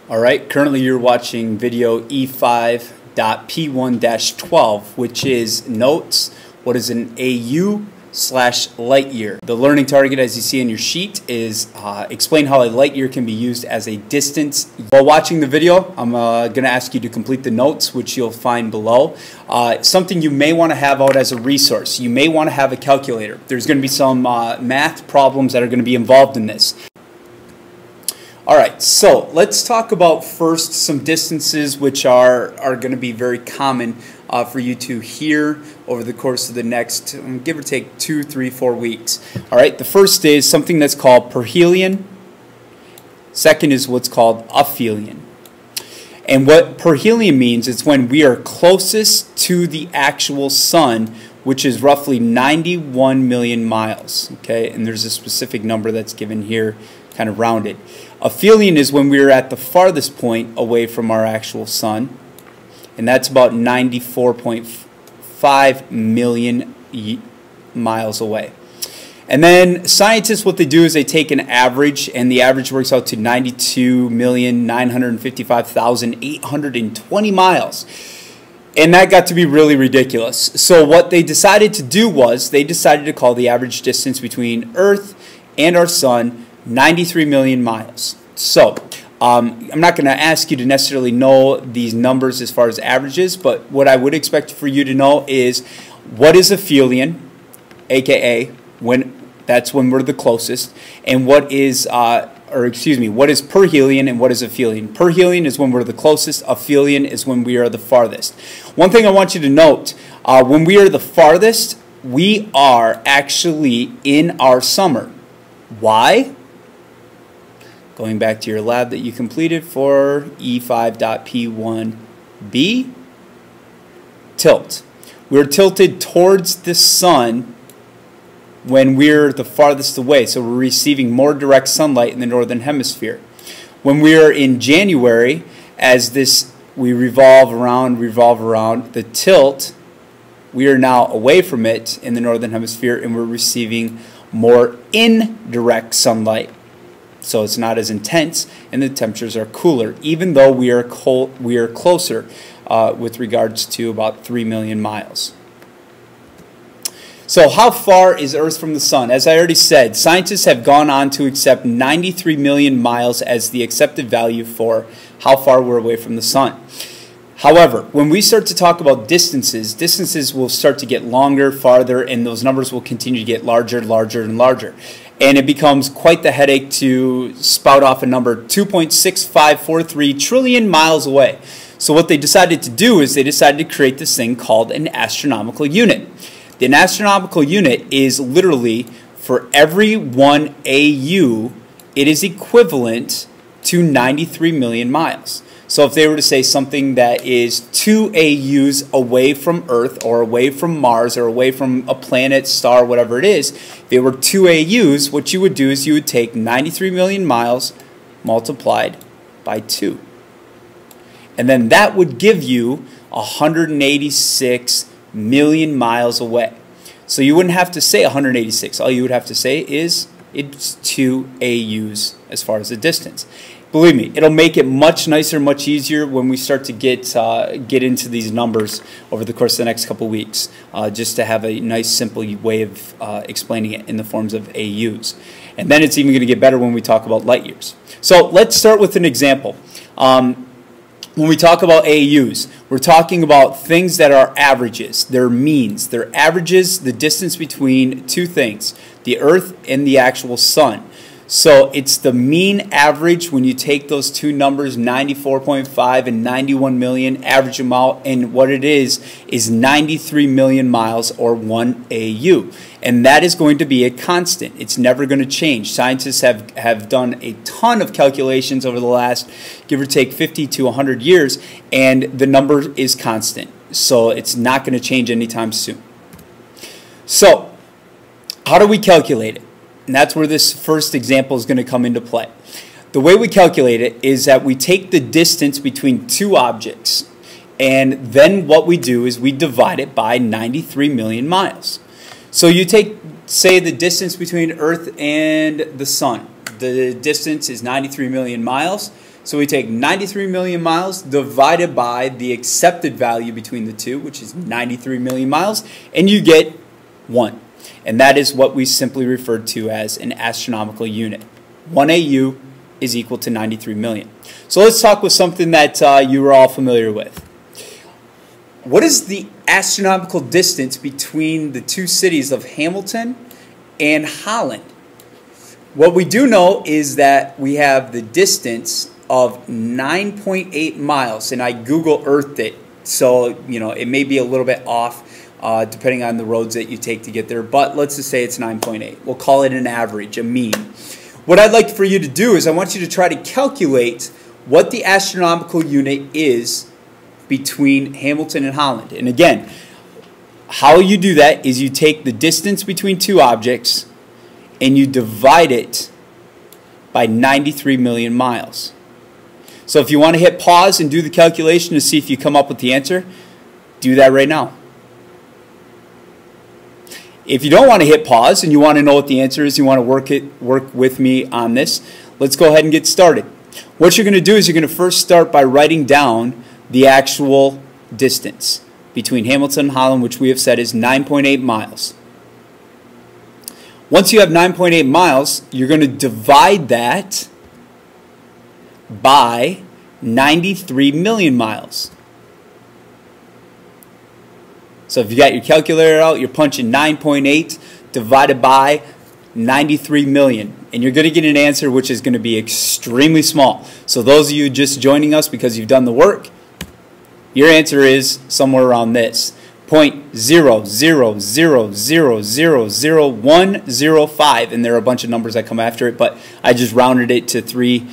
Alright, currently you're watching video E5.p1-12, which is notes what is an AU/light year. The learning target, as you see in your sheet, is explain how a light year can be used as a distance. While watching the video, I'm going to ask you to complete the notes, which you'll find below. Something you may want to have out as a resource. You may want to have a calculator. There's going to be some math problems that are going to be involved in this. Alright, so let's talk about first some distances which are going to be very common for you to hear over the course of the next, give or take, 2, 3, 4 weeks. Alright, the first is something that's called perihelion. Second is what's called aphelion. And what perihelion means is when we are closest to the actual sun, which is roughly 91 million miles. Okay, and there's a specific number that's given here, kind of rounded. Aphelion is when we are at the farthest point away from our actual sun, and that's about 94.5 million miles away. And then scientists, what they do is they take an average, and the average works out to 92,955,820 miles. And that got to be really ridiculous. So what they decided to do was they decided to call the average distance between Earth and our sun 93 million miles. So I'm not going to ask you to necessarily know these numbers as far as averages, but what I would expect for you to know is what is aphelion, aka that's when we're the closest, and what is what is perihelion and what is aphelion. Perihelion is when we're the closest, aphelion is when we are the farthest. One thing I want you to note, when we are the farthest, we are actually in our summer. Why? Going back to your lab that you completed for E5.p1-12, tilt. We're tilted towards the sun when we're the farthest away, so we're receiving more direct sunlight in the northern hemisphere. When we're in January, as we revolve around the tilt, we are now away from it in the northern hemisphere, and we're receiving more indirect sunlight. So it's not as intense, and the temperatures are cooler, even though we are closer with regards to about 3 million miles. So how far is Earth from the sun? As I already said, scientists have gone on to accept 93 million miles as the accepted value for how far we're away from the sun. However, when we start to talk about distances will start to get longer, farther, and those numbers will continue to get larger, larger, and larger. And it becomes quite the headache to spout off a number 2.6543 trillion miles away. So what they decided to do is they decided to create this thing called an astronomical unit. An astronomical unit is literally, for every 1 AU, it is equivalent to 93 million miles. So if they were to say something that is 2 AUs away from Earth or away from Mars or away from a planet, star, whatever it is, if they were 2 AUs, what you would do is you would take 93 million miles multiplied by 2. And then that would give you 186 million miles away. So you wouldn't have to say 186. All you would have to say is it's 2 AUs as far as the distance. Believe me, it'll make it much nicer, much easier when we start to get into these numbers over the course of the next couple weeks, just to have a nice, simple way of explaining it in the forms of AUs. And then it's even going to get better when we talk about light years. So let's start with an example. When we talk about AUs, we're talking about things that are averages. They're means. They're averages, the distance between two things, the Earth and the actual sun. So it's the mean average when you take those two numbers, 94.5 and 91 million, average them out, and what it is 93 million miles, or 1 AU. And that is going to be a constant. It's never going to change. Scientists have done a ton of calculations over the last, give or take, 50 to 100 years, and the number is constant. So it's not going to change anytime soon. So how do we calculate it? And that's where this first example is going to come into play. The way we calculate it is that we take the distance between two objects, and then what we do is we divide it by 93 million miles. So you take, say, the distance between Earth and the sun. The distance is 93 million miles. So we take 93 million miles divided by the accepted value between the two, which is 93 million miles, and you get 1. And that is what we simply referred to as an astronomical unit. 1 AU is equal to 93 million. So let's talk with something that you are all familiar with. What is the astronomical distance between the two cities of Hamilton and Holland? What we do know is that we have the distance of 9.8 miles, and I Google Earthed it, so it may be a little bit off depending on the roads that you take to get there, but let's just say it's 9.8. We'll call it an average, a mean. What I'd like for you to do is I want you to try to calculate what the astronomical unit is between Hamilton and Holland. And again, how you do that is you take the distance between two objects and you divide it by 93 million miles. So if you want to hit pause and do the calculation to see if you come up with the answer, do that right now. If you don't want to hit pause and you want to know what the answer is, you want to work with me on this, let's go ahead and get started. What you're going to do is you're going to first start by writing down the actual distance between Hamilton and Holland, which we have said is 9.8 miles. Once you have 9.8 miles, you're going to divide that by 93 million miles. So if you got your calculator out, you're punching 9.8 divided by 93 million. And you're going to get an answer which is going to be extremely small. So those of you just joining us because you've done the work, your answer is somewhere around this. 0.000000105. And there are a bunch of numbers that come after it, but I just rounded it to three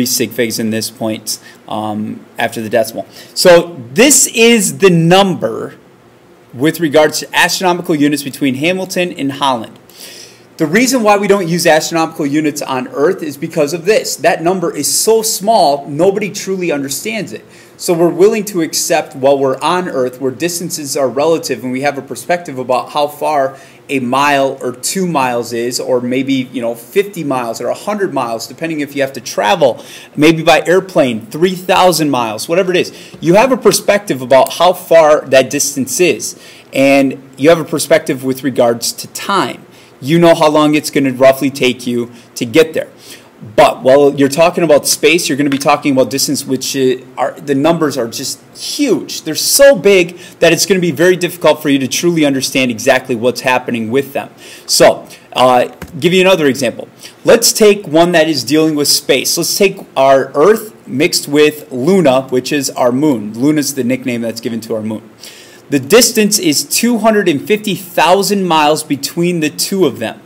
sig figs in this point after the decimal. So this is the number with regards to astronomical units between Hamilton and Holland. The reason why we don't use astronomical units on Earth is because of this. That number is so small, nobody truly understands it. So we're willing to accept while we're on Earth, where distances are relative and we have a perspective about how far a mile or 2 miles is, or maybe 50 miles or 100 miles, depending if you have to travel, maybe by airplane, 3,000 miles, whatever it is. You have a perspective about how far that distance is, and you have a perspective with regards to time. You know how long it's going to roughly take you to get there. But while you're talking about space, you're going to be talking about distance, which the numbers are just huge. They're so big that it's going to be very difficult for you to truly understand exactly what's happening with them. So, give you another example. Let's take one that is dealing with space. Let's take our Earth mixed with Luna, which is our moon. Luna is the nickname that's given to our moon. The distance is 250,000 miles between the two of them.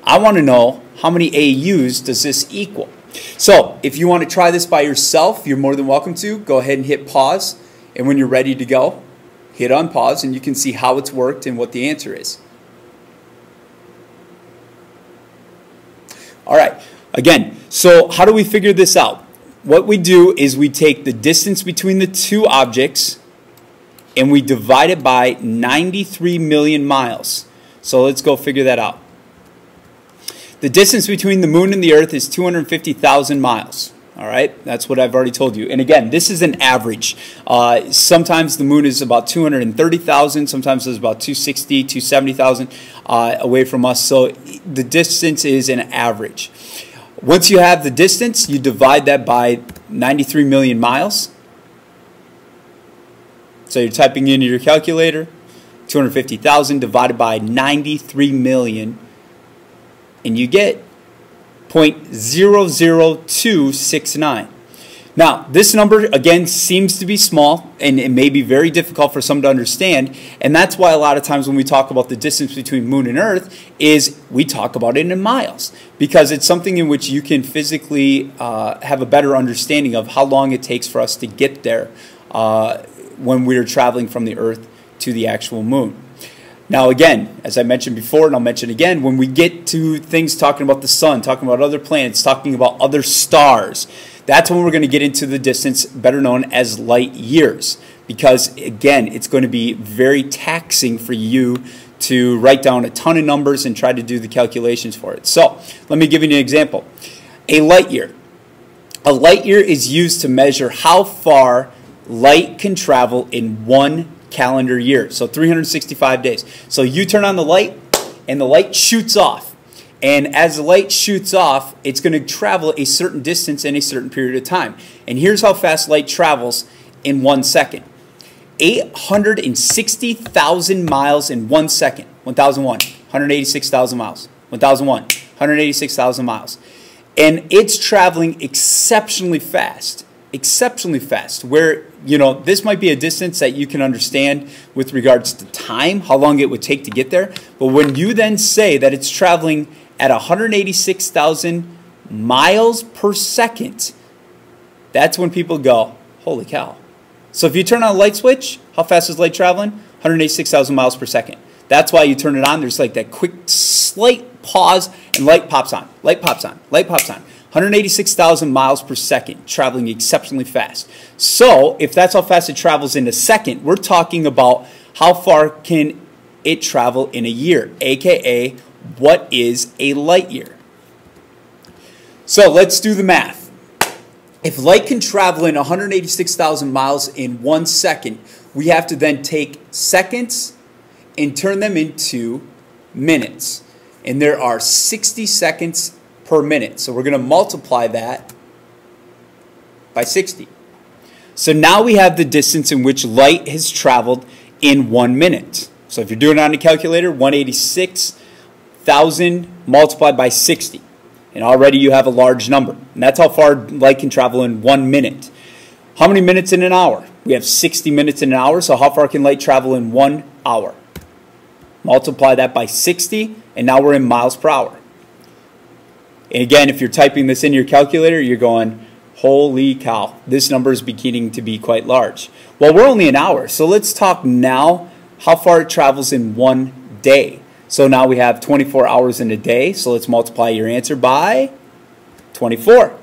I want to know, how many AUs does this equal? So if you want to try this by yourself, you're more than welcome to. Go ahead and hit pause, and when you're ready to go, hit unpause, and you can see how it's worked and what the answer is. All right, again, so how do we figure this out? What we do is we take the distance between the two objects and we divide it by 93 million miles. So let's go figure that out. The distance between the moon and the earth is 250,000 miles. All right, that's what I've already told you. And again, this is an average. Sometimes the moon is about 230,000, sometimes it's about 260, 270,000 away from us. So the distance is an average. Once you have the distance, you divide that by 93 million miles. So you're typing into your calculator, 250,000 divided by 93 million, and you get 0.00269. Now, this number, again, seems to be small, and it may be very difficult for some to understand, and that's why a lot of times when we talk about the distance between moon and earth is we talk about it in miles, because it's something in which you can physically have a better understanding of how long it takes for us to get there when we're traveling from the earth to the actual moon. Now again, as I mentioned before, and I'll mention again, when we get to things talking about the sun, talking about other planets, talking about other stars, that's when we're going to get into the distance better known as light years. Because again, it's going to be very taxing for you to write down a ton of numbers and try to do the calculations for it. So let me give you an example. A light year. A light year is used to measure how far light can travel in one calendar year. So 365 days. So you turn on the light and the light shoots off. And as the light shoots off, it's going to travel a certain distance in a certain period of time. And here's how fast light travels in 1 second. 860,000 miles in 1 second. 1001, 186,000 miles. 1001, 186,000 miles. And it's traveling exceptionally fast. Exceptionally fast. Where, you know, this might be a distance that you can understand with regards to time, how long it would take to get there. But when you then say that it's traveling at 186,000 miles per second, that's when people go, holy cow. So if you turn on a light switch, how fast is light traveling? 186,000 miles per second. That's why you turn it on. There's like that quick, slight pause, and light pops on. Light pops on. Light pops on. 186,000 miles per second, traveling exceptionally fast. So if that's how fast it travels in a second, we're talking about how far can it travel in a year, aka what is a light year? So let's do the math. If light can travel in 186,000 miles in 1 second, we have to then take seconds and turn them into minutes. And there are 60 seconds per minute. So we're going to multiply that by 60. So now we have the distance in which light has traveled in 1 minute. So if you're doing it on a calculator, 186,000 multiplied by 60. And already you have a large number. And that's how far light can travel in 1 minute. How many minutes in an hour? We have 60 minutes in an hour, so how far can light travel in 1 hour? Multiply that by 60, and now we're in miles per hour. And again, if you're typing this in your calculator, you're going, holy cow, this number is beginning to be quite large. Well, we're only an hour, so let's talk now how far it travels in 1 day. So now we have 24 hours in a day, so let's multiply your answer by 24.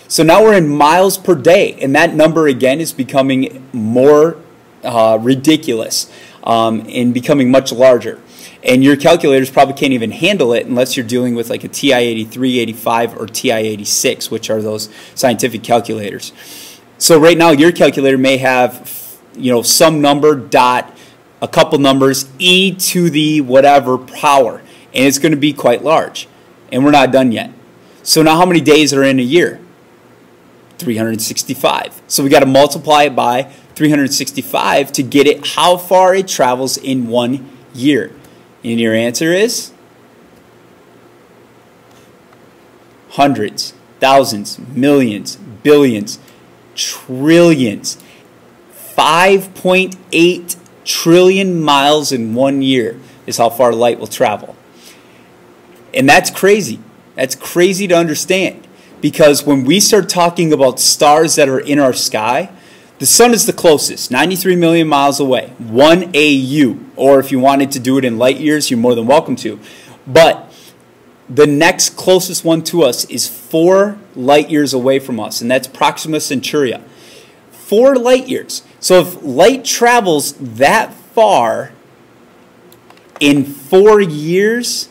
So now we're in miles per day, and that number again is becoming more ridiculous and becoming much larger. And your calculators probably can't even handle it unless you're dealing with like a TI-83, 85, or TI-86, which are those scientific calculators. So right now your calculator may have, you know, some number dot a couple numbers e to the whatever power, and it's going to be quite large. And we're not done yet. So now how many days are in a year? 365. So we got to multiply it by 365 to get it how far it travels in 1 year. And your answer is hundreds, thousands, millions, billions, trillions, 5.8 trillion miles in 1 year is how far light will travel. And that's crazy. That's crazy to understand, because when we start talking about stars that are in our sky, the sun is the closest, 93 million miles away, 1 AU, or if you wanted to do it in light years, you're more than welcome to. But the next closest one to us is 4 light years away from us, and that's Proxima Centauri. 4 light years. So if light travels that far in 4 years,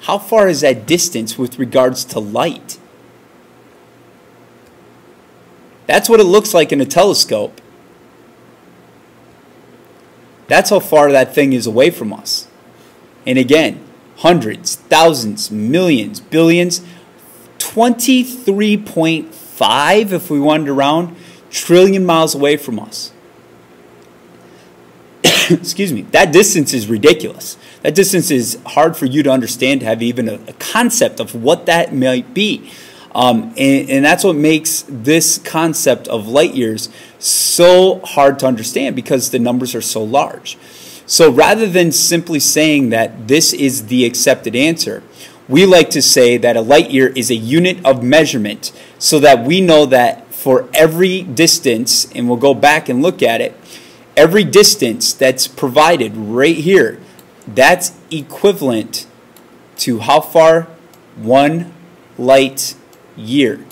how far is that distance with regards to light? That's what it looks like in a telescope. That's how far that thing is away from us. And again, hundreds, thousands, millions, billions, 23.5, if we wanted to round, trillion miles away from us. Excuse me. That distance is ridiculous. That distance is hard for you to understand, to have even a concept of what that might be. And that's what makes this concept of light years so hard to understand, because the numbers are so large. So rather than simply saying that this is the accepted answer, we like to say that a light year is a unit of measurement, so that we know that for every distance, and we'll go back and look at it, every distance that's provided right here, that's equivalent to how far 1 light year.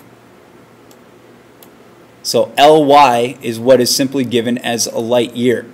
So LY is what is simply given as a light year.